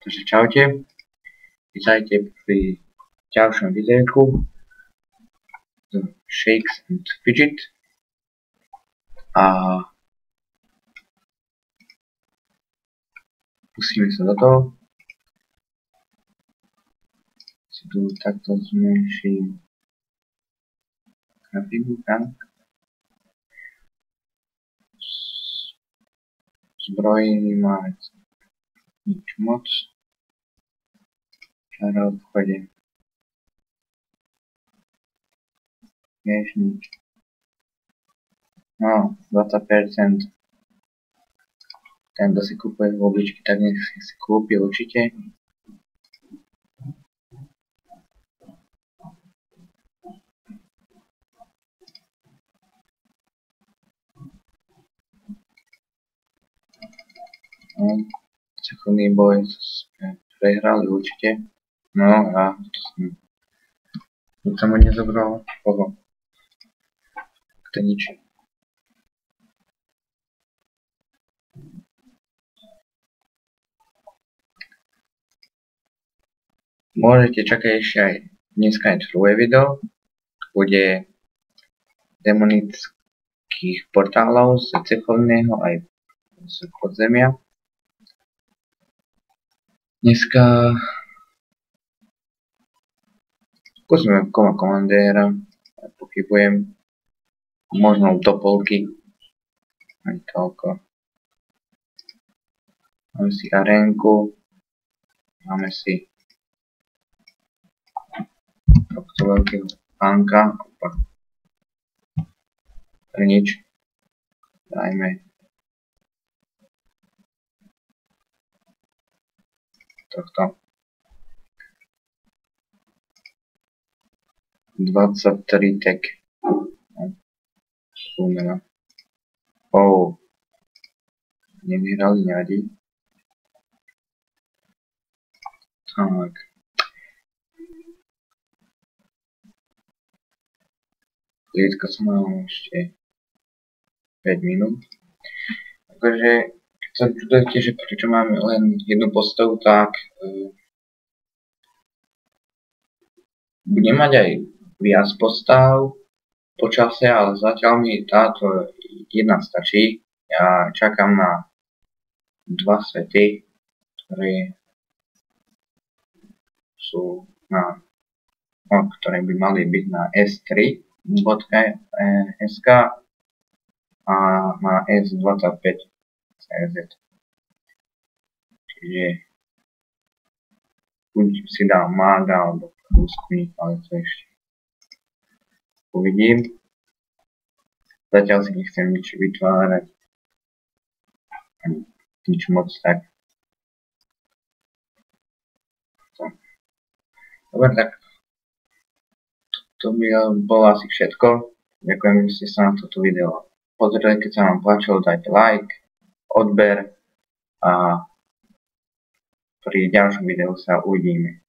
Takže čaute, vítajte pri ďalšom videjku z Shakes and Fidget a pustíme sa do toho. Si tu takto zmenším grafiku, tak. Zbrojný máme nič moc. Čara v obchode. Tiež nič. No, 20%. Ten, kto si kúpuje obličky, tak nech si kúpi určite. No, cechodný boj sme prehrali určite. No a to som... Nič som ho nezobral. Koho? To nič. Môžete čakať ešte aj dneska aj druhé video. Bude demonických portálov z cechovného aj z podzemia. Dneska skúsime komandéra, pochybujem, možno topolky, aj toľko. Máme si arénku, máme si tohto veľkého pánka, to je nič, dajme tohto 23 tag. Súmena. Nevyhrali, nevadí. Tak. Klietka sa mám ešte 5 minút. Takže keď sa čudujete, že prečo máme len jednu postavu, tak budem mať aj viac postav po čase, ale zatiaľ mi táto jedna stačí. Ja čakám na dva svety, ktoré sú na, ktoré by mali byť na S3.sk a na S25.cz. Čiže buď si dám mága alebo prúsknik, ale to ešte uvidím. Zatiaľ si nechcem nič vytvárať. Nič moc tak. Dobre, tak to by bolo asi všetko. Ďakujem, že ste sa na toto video pozreli. Keď sa vám páčilo, dajte like, odber a pri ďalšom videu sa uvidíme.